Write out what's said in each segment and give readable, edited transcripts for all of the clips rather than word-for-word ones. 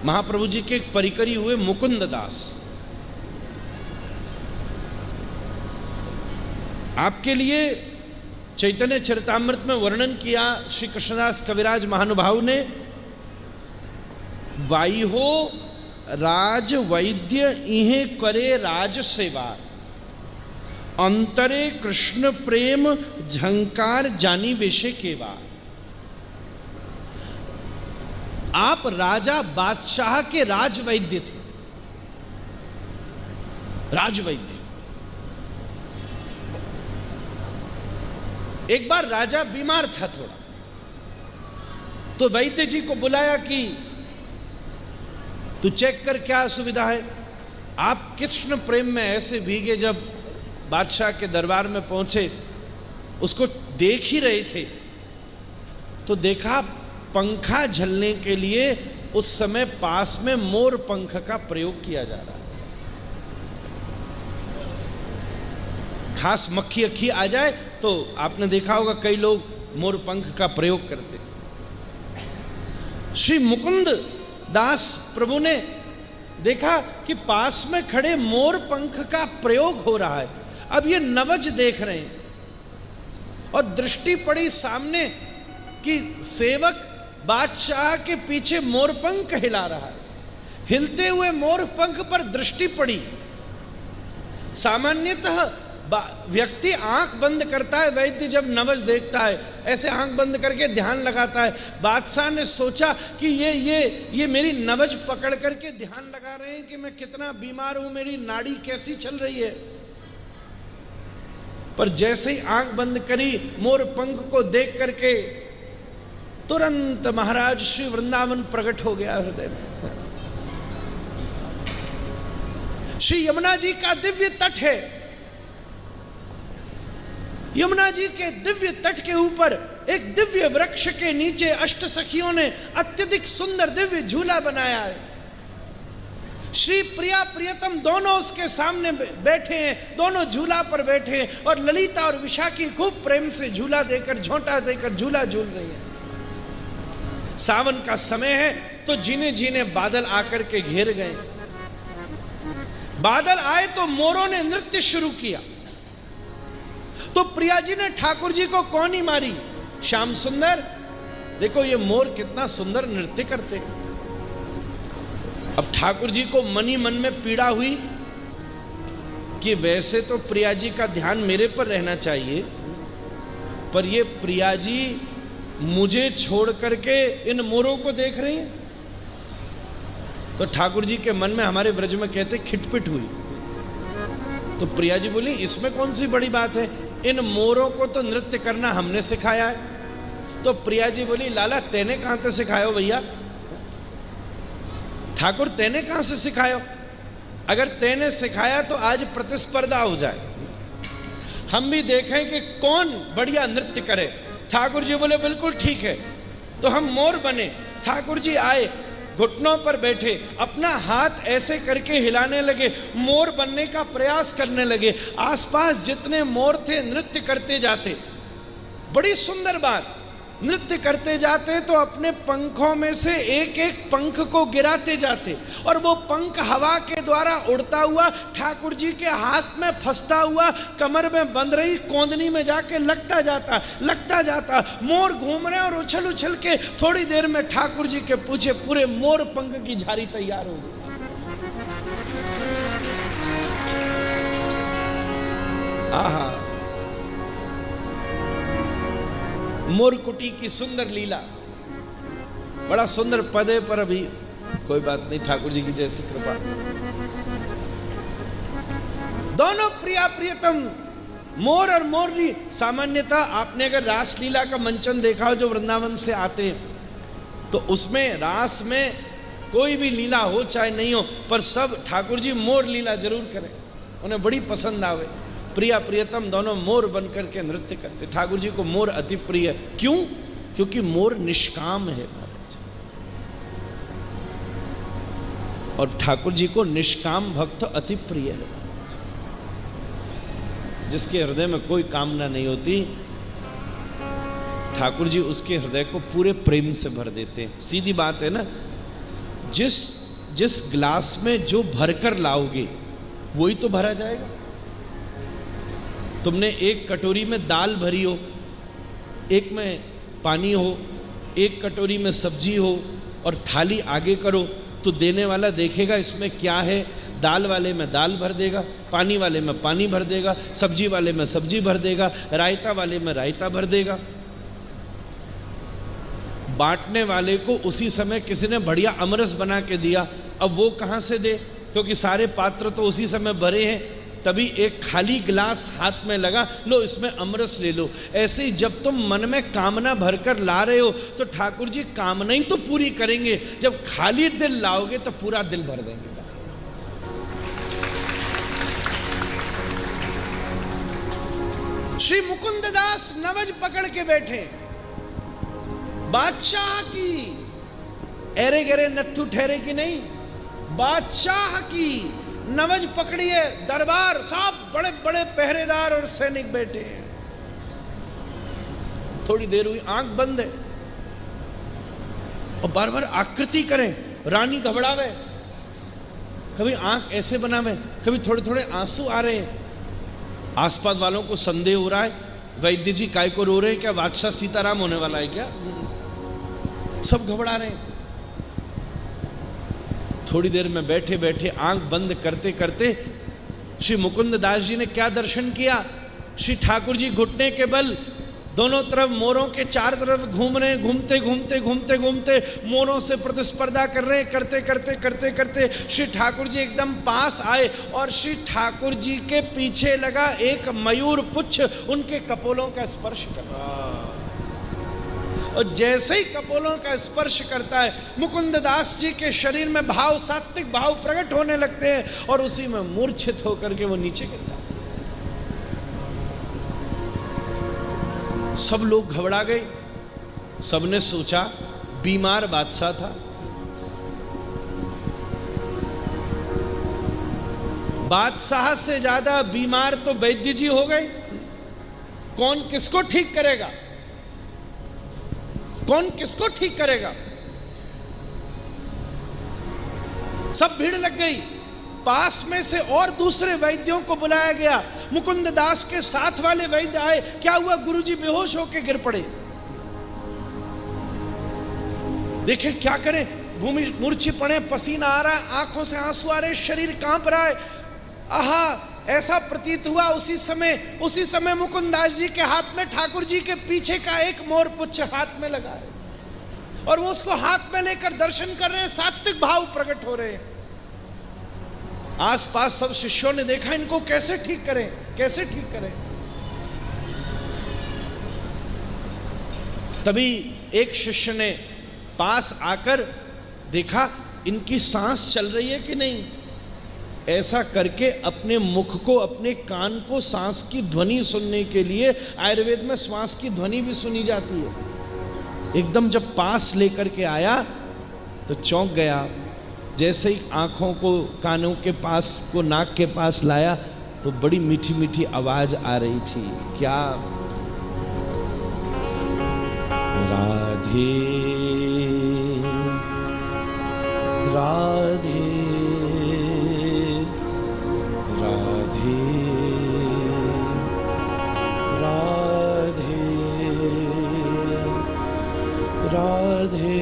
महाप्रभु जी के परिकरी हुए मुकुंद दास। आपके लिए चैतन्य चरितामृत में वर्णन किया श्री कृष्णदास कविराज महानुभाव ने, बाई हो राज वैद्य इहे करे राज सेवा, अंतरे कृष्ण प्रेम झंकार जानी वेशे केवा। आप राजा बादशाह के राजवैद्य थे, राजवैद्य। एक बार राजा बीमार था थोड़ा, तो वैद्य जी को बुलाया कि तू चेक कर क्या असुविधा है। आप कृष्ण प्रेम में ऐसे भीगे, जब बादशाह के दरबार में पहुंचे उसको देख ही रहे थे तो देखा पंखा झलने के लिए उस समय पास में मोर पंख का प्रयोग किया जा रहा है। खास मक्खी अक्खी आ जाए तो आपने देखा होगा कई लोग मोर पंख का प्रयोग करते। श्री मुकुंद दास प्रभु ने देखा कि पास में खड़े मोर पंख का प्रयोग हो रहा है। अब ये नवज देख रहे हैं और दृष्टि पड़ी सामने कि सेवक बादशाह के पीछे मोरपंख हिला रहा है। हिलते हुए मोरपंख पर दृष्टि पड़ी। सामान्यतः व्यक्ति आंख बंद करता है, वैद्य जब नवज देखता है ऐसे आंख बंद करके ध्यान लगाता है। बादशाह ने सोचा कि ये मेरी नवज पकड़ करके ध्यान लगा रहे हैं कि मैं कितना बीमार हूं, मेरी नाड़ी कैसी चल रही है। पर जैसे ही आंख बंद करी मोर पंख को देख करके तुरंत महाराज श्री वृंदावन प्रकट हो गया हृदय में। श्री यमुना जी का दिव्य तट है। यमुना जी के दिव्य तट के ऊपर एक दिव्य वृक्ष के नीचे अष्ट सखियों ने अत्यधिक सुंदर दिव्य झूला बनाया है। श्री प्रिया प्रियतम दोनों उसके सामने बैठे हैं, दोनों झूला पर बैठे हैं और ललिता और विशाखी खूब प्रेम से झूला देकर झोंटा देकर झूला झूल रही है। सावन का समय है तो जीने जीने बादल आकर के घेर गए। बादल आए तो मोरों ने नृत्य शुरू किया। तो प्रिया जी ने ठाकुर जी को कौन ही मारी, श्याम सुंदर देखो ये मोर कितना सुंदर नृत्य करते। अब ठाकुर जी को मन ही मन में पीड़ा हुई कि वैसे तो प्रिया जी का ध्यान मेरे पर रहना चाहिए, पर ये प्रिया जी मुझे छोड़ करके इन मोरों को देख रही हैं। तो ठाकुर जी के मन में, हमारे व्रज में कहते, खिटपिट हुई। तो प्रिया जी बोली इसमें कौन सी बड़ी बात है, इन मोरों को तो नृत्य करना हमने सिखाया है। तो प्रिया जी बोली लाला तेने कहां से सिखायो भैया, ठाकुर तेने कहां से सिखायो। अगर तेने सिखाया तो आज प्रतिस्पर्धा हो जाए, हम भी देखें कि कौन बढ़िया नृत्य करे। ठाकुर जी बोले बिल्कुल ठीक है। तो हम मोर बने। ठाकुर जी आए, घुटनों पर बैठे, अपना हाथ ऐसे करके हिलाने लगे, मोर बनने का प्रयास करने लगे। आसपास जितने मोर थे नृत्य करते जाते। बड़ी सुंदर बात, नृत्य करते जाते तो अपने पंखों में से एक एक पंख को गिराते जाते और वो पंख हवा के द्वारा उड़ता हुआ ठाकुर जी के हाथ में फंसता हुआ कमर में बंध रही कोंदनी में जाके लगता जाता। मोर घूम रहे और उछल उछल के थोड़ी देर में ठाकुर जी के पीछे पूरे मोर पंख की झाड़ी तैयार हो गई। आहा, मोरकुटी की सुंदर लीला, बड़ा सुंदर पद है, पर अभी कोई बात नहीं, ठाकुर जी की जैसी कृपा। दोनों प्रिया प्रियतम मोर और मोरनी। सामान्यतः आपने अगर रास लीला का मंचन देखा हो जो वृंदावन से आते हैं तो उसमें रास में कोई भी लीला हो चाहे नहीं हो, पर सब ठाकुर जी मोर लीला जरूर करें, उन्हें बड़ी पसंद आवे। प्रिया प्रियतम दोनों मोर बनकर के नृत्य करते। ठाकुर जी को मोर अति प्रिय। क्यों? क्योंकि मोर निष्काम है और ठाकुर जी को निष्काम भक्त अति प्रिय है। जिसके हृदय में कोई कामना नहीं होती, ठाकुर जी उसके हृदय को पूरे प्रेम से भर देते हैं। सीधी बात है ना, जिस जिस ग्लास में जो भरकर लाओगे वही तो भरा जाएगा। तुमने एक कटोरी में दाल भरी हो, एक में पानी हो, एक कटोरी में सब्जी हो और थाली आगे करो, तो देने वाला देखेगा इसमें क्या है। दाल वाले में दाल भर देगा, पानी वाले में पानी भर देगा, सब्जी वाले में सब्जी भर देगा, रायता वाले में रायता भर देगा। बांटने वाले को उसी समय किसी ने बढ़िया अमरस बना के दिया, अब वो कहाँ से दे, क्योंकि सारे पात्र तो उसी समय भरे हैं। तभी एक खाली गिलास हाथ में लगा, लो इसमें अमरस ले लो। ऐसे ही जब तुम मन में कामना भरकर ला रहे हो तो ठाकुर जी कामना ही तो पूरी करेंगे। जब खाली दिल लाओगे तो पूरा दिल भर देंगे। श्री मुकुंद दास नवज पकड़ के बैठे, बादशाह की, एरे गरे नत्थु ठहरे की नहीं, बादशाह की नवज पकड़ी है। दरबार सब बड़े बड़े पहरेदार और सैनिक बैठे हैं। थोड़ी देर हुई, आंख बंद है और बार बार आकृति करें। रानी घबरावे, कभी आंख ऐसे बनावे, कभी थोड़े थोड़े आंसू आ रहे हैं। आसपास वालों को संदेह हो रहा है, वैद्य जी काय को रो रहे हैं, क्या बादशाह सीताराम होने वाला है क्या? सब घबरा रहे हैं। थोड़ी देर में बैठे बैठे आंख बंद करते करते श्री मुकुंद दास जी ने क्या दर्शन किया। श्री ठाकुर जी घुटने के बल दोनों तरफ मोरों के चार तरफ घूम रहे हैं, घूमते घूमते घूमते घूमते मोरों से प्रतिस्पर्धा कर रहे हैं। करते करते करते करते श्री ठाकुर जी एकदम पास आए और श्री ठाकुर जी के पीछे लगा एक मयूर पुच्छ उनके कपोलों का स्पर्श कर रहा। और जैसे ही कपोलों का स्पर्श करता है, मुकुंद दास जी के शरीर में भाव, सात्विक भाव प्रकट होने लगते हैं और उसी में मूर्छित होकर के वो नीचे गिर जाते। सब लोग घबरा गए। सबने सोचा बीमार बादशाह था। बादशाह से ज्यादा बीमार तो वैद्य जी हो गए। कौन किसको ठीक करेगा? कौन किसको ठीक करेगा? सब भीड़ लग गई। पास में से और दूसरे वैद्यों को बुलाया गया। मुकुंद दास के साथ वाले वैद्य आए। क्या हुआ? गुरुजी बेहोश होकर गिर पड़े। देखे क्या करें, भूमि मूर्छे पड़े, पसीना आ रहा है, आंखों से आंसू आ रहे, शरीर कांप रहा है। आहा, ऐसा प्रतीत हुआ उसी समय मुकुंद दास जी के हाथ में ठाकुर जी के पीछे का एक मोर पुच्छ हाथ में लगा है और वो उसको हाथ में लेकर दर्शन कर रहे हैं। सात्विक भाव प्रकट हो रहे हैं। आसपास सब शिष्यों ने देखा, इनको कैसे ठीक करें, कैसे ठीक करें। तभी एक शिष्य ने पास आकर देखा इनकी सांस चल रही है कि नहीं। ऐसा करके अपने मुख को, अपने कान को सांस की ध्वनि सुनने के लिए, आयुर्वेद में श्वास की ध्वनि भी सुनी जाती है। एकदम जब पास लेकर के आया तो चौंक गया। जैसे ही आंखों को कानों के पास को, नाक के पास लाया तो बड़ी मीठी मीठी आवाज आ रही थी। क्या? राधे राधे राधे राधे राधे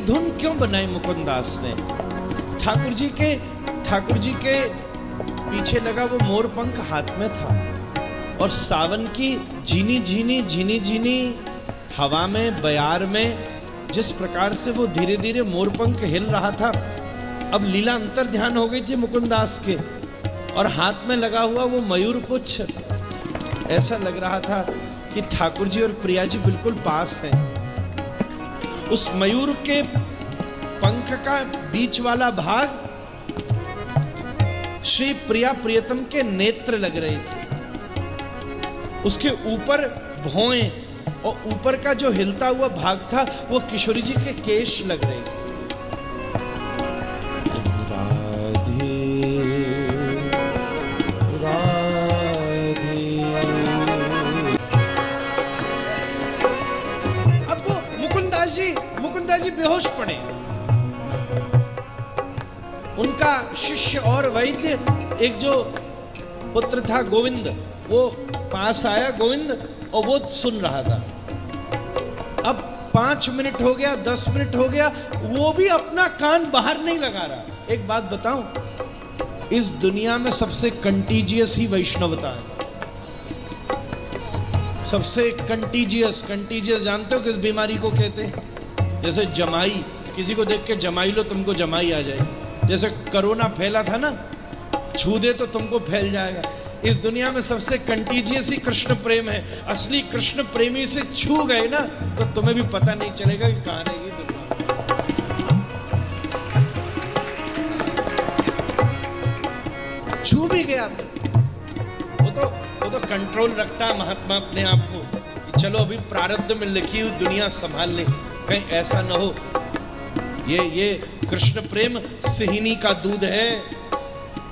धुन क्यों बनाई मुकुंद दास ने? ठाकुर जी के पीछे लगा वो मोरपंख हाथ में था और सावन की झीनी झीनी हवा में, बयार में जिस प्रकार से वो धीरे धीरे मोरपंख हिल रहा था, अब लीला अंतर ध्यान हो गई थी मुकुंद दास के और हाथ में लगा हुआ वो मयूर पुच्छ। ऐसा लग रहा था कि ठाकुर जी और प्रिया जी बिल्कुल पास हैं। उस मयूर के पंख का बीच वाला भाग श्री प्रिया प्रियतम के नेत्र लग रहे थे। उसके ऊपर भौएं और ऊपर का जो हिलता हुआ भाग था वो किशोरी जी के केश लग रहे थे। राधे बेहोश पड़े। उनका शिष्य और वैद्य, एक जो पुत्र था गोविंद, वो पास आया गोविंद, और वो सुन रहा था। अब 5 मिनट हो गया, 10 मिनट हो गया, वो भी अपना कान बाहर नहीं लगा रहा। एक बात बताऊं, इस दुनिया में सबसे कंटीजियस ही वैष्णवता है। सबसे कंटीजियस जानते हो किस बीमारी को कहते हैं? जैसे जमाई, किसी को देख के जमाई लो, तुमको जमाई आ जाएगी। जैसे कोरोना फैला था ना, छू दे तो तुमको फैल जाएगा। इस दुनिया में सबसे कंटीजियस ही कृष्ण प्रेम है। असली कृष्ण प्रेमी से छू गए ना, तो तुम्हें भी पता नहीं चलेगा कि कहां रहेगी दुनिया। छू भी गया तो वो तो कंट्रोल रखता है महात्मा अपने आप को कि चलो अभी प्रारब्ध में लिखी हुई दुनिया संभाल ले, कहीं ऐसा ना हो। ये कृष्ण प्रेम सिहिनी का दूध है,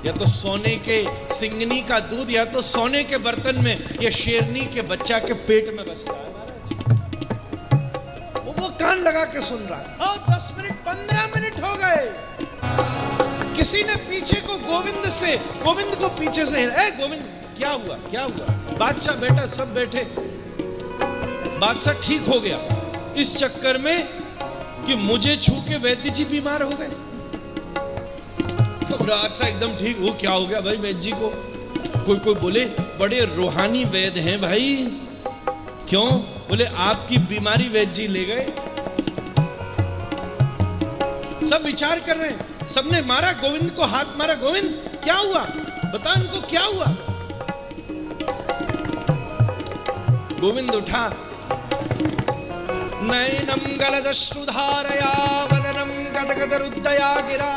या तो सोने के सिंगनी का दूध, या तो सोने के बर्तन में, या शेरनी के बच्चा के पेट में बसता है। वो कान लगा के सुन रहा है। 10 मिनट 15 मिनट हो गए, किसी ने पीछे को गोविंद को पीछे से, गोविंद क्या हुआ? बादशाह बेटा, सब बैठे। बादशाह ठीक हो गया इस चक्कर में कि मुझे छू के वैद्य जी बीमार हो गए। बादशाह एकदम ठीक, वो क्या हो गया भाई वैद्य जी को? कोई बोले बड़े रूहानी वैद्य हैं भाई। क्यों? बोले आपकी बीमारी वैद्य जी ले गए। सब विचार कर रहे हैं, सबने मारा गोविंद को, हाथ मारा। गोविंद क्या हुआ? बता उनको क्या हुआ? गोविंद उठा, नैनम गलदश्रुधारया वदनम गदगदरुद्धया गिरा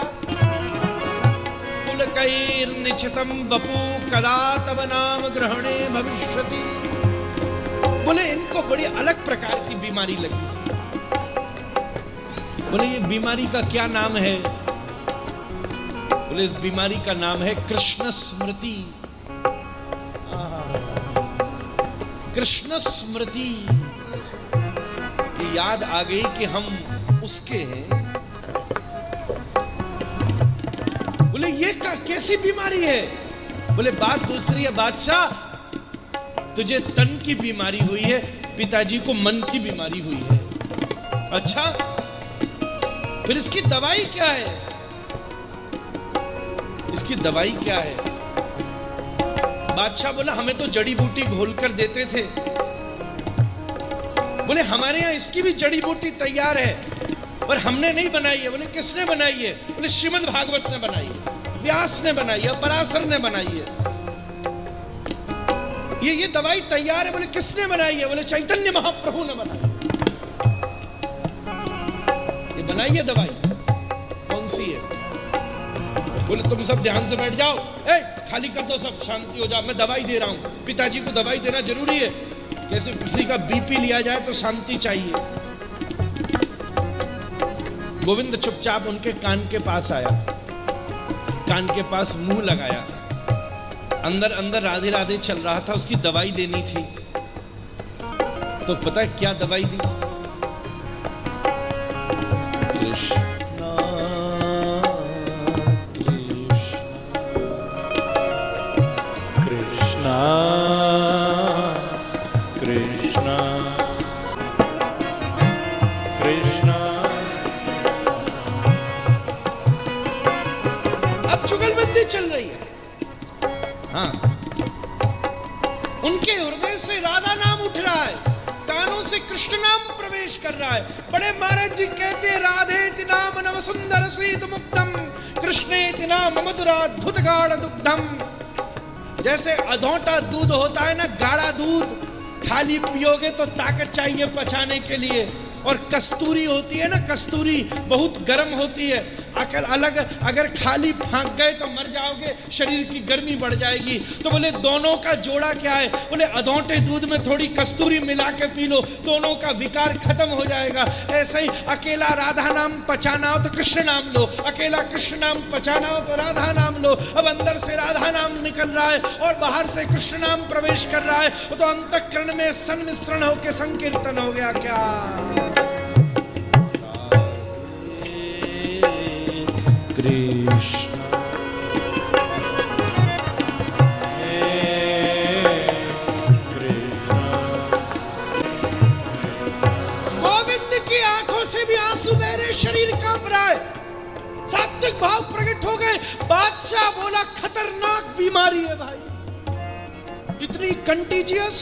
पुलकैर्निचितं वपु कदा तव नाम ग्रहणे भविष्यति। बोले इनको बड़ी अलग प्रकार की बीमारी लगी। बोले ये बीमारी का क्या नाम है? बोले इस बीमारी का नाम है कृष्ण स्मृति। कृष्ण स्मृति, ये याद आ गई कि हम उसके हैं। बोले ये कैसी बीमारी है? बोले बात दूसरी है बादशाह, तुझे तन की बीमारी हुई है, पिताजी को मन की बीमारी हुई है। अच्छा, फिर इसकी दवाई क्या है? इसकी दवाई क्या है? बादशाह बोला हमें तो जड़ी बूटी घोल कर देते थे। बोले हमारे यहां इसकी भी जड़ी बूटी तैयार है, पर हमने नहीं बनाई है। बोले किसने बनाई है? बोले श्रीमद् भागवत ने बनाई है, व्यास ने बनाई है, पराशर ने बनाई है। ये दवाई तैयार है। बोले किसने बनाई है? बोले चैतन्य महाप्रभु ने बनाई। ये बनाई है दवाई, कौन सी है? बोले तुम सब ध्यान से बैठ जाओ, खाली कर दो सब, शांति हो जाओ, मैं दवाई दे रहा हूं। पिताजी को दवाई देना जरूरी है, कैसे किसी का बीपी लिया जाए तो शांति चाहिए। गोविंद चुपचाप उनके कान के पास आया, कान के पास मुंह लगाया, अंदर अंदर राधे राधे चल रहा था, उसकी दवाई देनी थी। तो पता है क्या दवाई दी? कृष्ण कृष्ण कृष्ण। अब जुगलबंदी चल रही है। हाँ, उनके हृदय से राधा नाम उठ रहा है, कानों से कृष्ण नाम प्रवेश कर रहा है। बड़े महाराज जी कहते राधेति नाम नव सुंदर सीत मुक्तम, कृष्णेति नाम मधुराद्भुत गाढ़ दुग्धम। जैसे अधोटा दूध होता है ना, गाढ़ा दूध, खाली पियोगे तो ताकत चाहिए पचाने के लिए। और कस्तूरी होती है ना, कस्तूरी बहुत गर्म होती है, अगर खाली फांक गए तो मर जाओगे, शरीर की गर्मी बढ़ जाएगी। तो बोले दोनों का जोड़ा क्या है? बोले अधोटे दूध में थोड़ी कस्तूरी मिला के पी लो, दोनों का विकार खत्म हो जाएगा। ऐसे ही अकेला राधा नाम पचाना हो तो कृष्ण नाम लो, अकेला कृष्ण नाम पचाना हो तो राधा नाम लो। अब अंदर से राधा नाम निकल रहा है और बाहर से कृष्ण नाम प्रवेश कर रहा है, तो अंतःकरण में सन्मिश्रण होकर संकीर्तन हो गया। क्या शरीर कांप रहा है, सात्विक भाव प्रकट हो गए। बादशाह बोला खतरनाक बीमारी है भाई, कितनी कंटीजियस।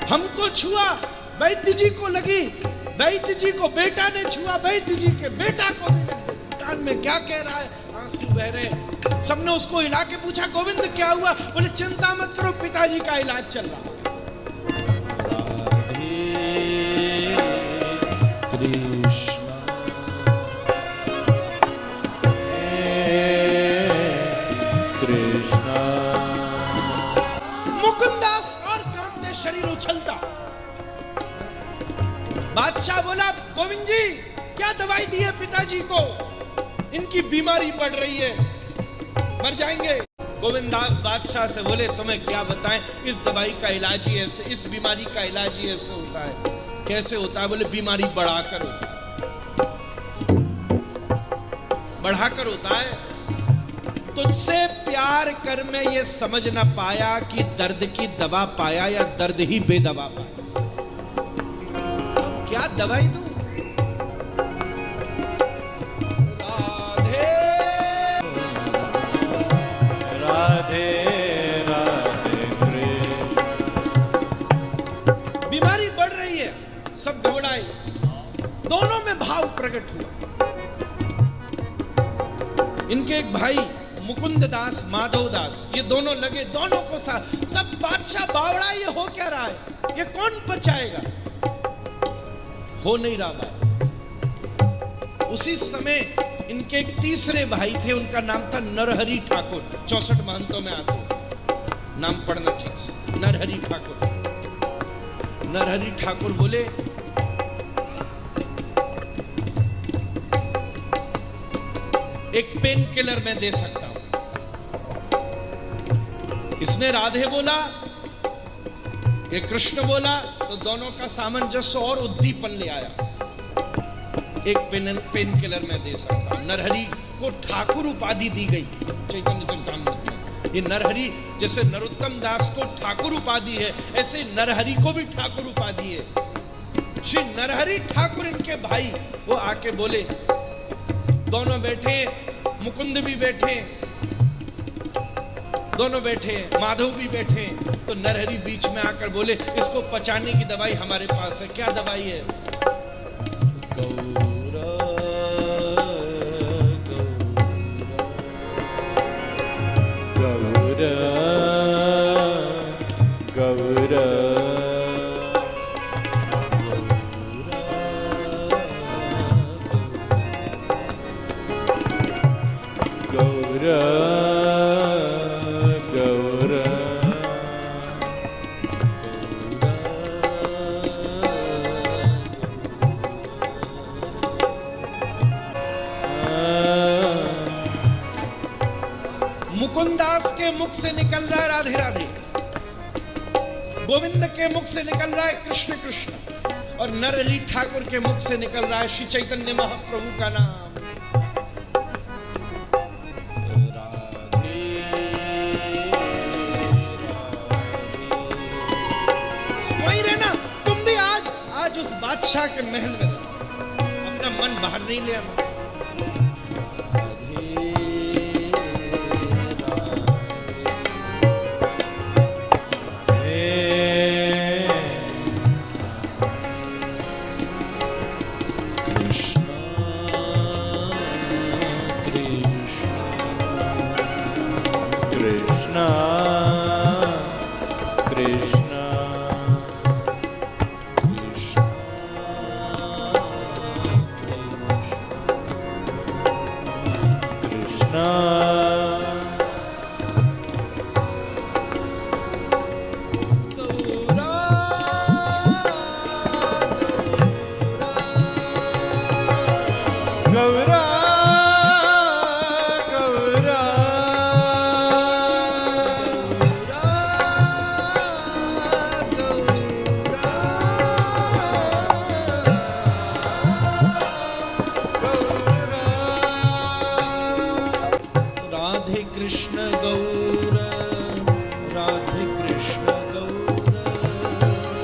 हमको छुआ, वैद्य जी को लगी, वैद्य जी को बेटा ने छुआ, वैद्य जी के बेटा को भी लगी। कान में क्या कह रहा है, आंसू बह रहे। सबने उसको हिला के पूछा गोविंद क्या हुआ? बोले चिंता मत करो, पिताजी का इलाज चल रहा है। मुकुंदास और कांपते शरीर उछलता। बादशाह बोला गोविंद जी क्या दवाई दी है पिताजी को? इनकी बीमारी बढ़ रही है, मर जाएंगे। गोविंदास बादशाह से बोले तुम्हें क्या बताएं, इस दवाई का इलाज ही ऐसे, इस बीमारी का इलाज ही ऐसे होता है। कैसे होता है? बोले बीमारी बढ़ाकर होता है, बढ़ाकर होता है। तुझसे प्यार कर मैं ये समझ ना पाया कि दर्द की दवा पाया या दर्द ही बेदवा पाया। क्या दवाई दूं? राधे राधे कृष्ण। बीमारी बढ़ रही है, सब घबराए। दोनों में भाव प्रकट हुआ। इनके एक भाई मुकुंद दास, माधव दास, ये दोनों लगे, दोनों को सब बादशाह बावड़ा, ये हो क्या रहा है, ये कौन बचाएगा? हो नहीं रहा बात। उसी समय इनके एक तीसरे भाई थे, उनका नाम था नरहरि ठाकुर। 64 महंतों में आते, नाम पढ़ना ठीक से, नरहरि ठाकुर। नरहरि ठाकुर बोले एक पेन किलर मैं दे सकता हूं। इसने राधे बोला, ये कृष्ण बोला, तो दोनों का सामंजस्य और उद्दीपन ले आया। एक पेन किलर मैं दे सकता हूं। नरहरि को ठाकुर उपाधि दी गई चैतन्य चरितामृत में। ये नरहरि जैसे नरोत्तम दास को ठाकुर उपाधि है, ऐसे नरहरि को भी ठाकुर उपाधि है। श्री नरहरि ठाकुर इनके भाई, वो आके बोले, दोनों बैठे, मुकुंद भी बैठे, दोनों बैठे, माधव भी बैठे। तो नरहरि बीच में आकर बोले इसको पचाने की दवाई हमारे पास है। क्या दवाई है? गौरा गौरा गौरा गौरा मुकुंदास के मुख से निकल रहा है राधे राधे, गोविंद के मुख से निकल रहा है कृष्ण कृष्ण, और नरहरि ठाकुर के मुख से निकल रहा है श्री चैतन्य महाप्रभु का नाम। वहीं रहना तुम भी, आज उस बादशाह के महल में अपना मन बाहर नहीं ले आना।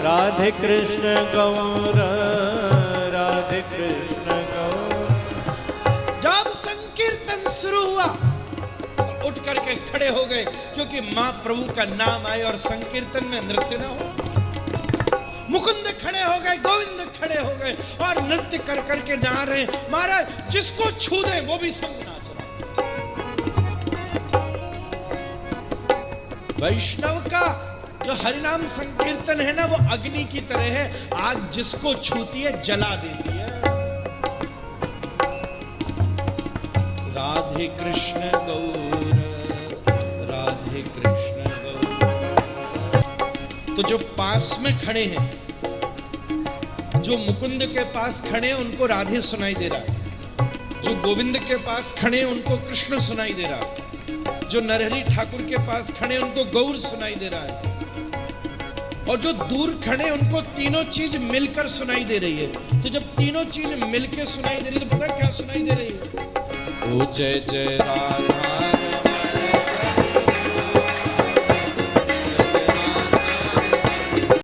राधे कृष्ण गौर राधे कृष्ण उठ करके खड़े हो गए, क्योंकि मां प्रभु का नाम आए और संकीर्तन में नृत्य ना हो। मुकुंद खड़े हो गए, गोविंद खड़े हो गए और नृत्य कर करके ना रहे। महाराज जिसको छू दे वो भी संग नाच रहा। वैष्णव का जो हरिनाम संकीर्तन है ना, वो अग्नि की तरह है, आग जिसको छूती है जला देती है। राधे कृष्ण गौर, राधे कृष्ण गौर। तो जो पास में खड़े हैं, जो मुकुंद के पास खड़े हैं, उनको राधे सुनाई दे रहा है। जो गोविंद के पास खड़े हैं, उनको कृष्ण सुनाई दे रहा है। जो नरहरि ठाकुर के पास खड़े हैं, उनको गौर सुनाई दे रहा है। और जो दूर खड़े, उनको तीनों चीज मिलकर सुनाई दे रही है। तो जब तीनों चीज मिलकर सुनाई दे रही है, तो पता क्या सुनाई दे रही है? ओ जय जय राधा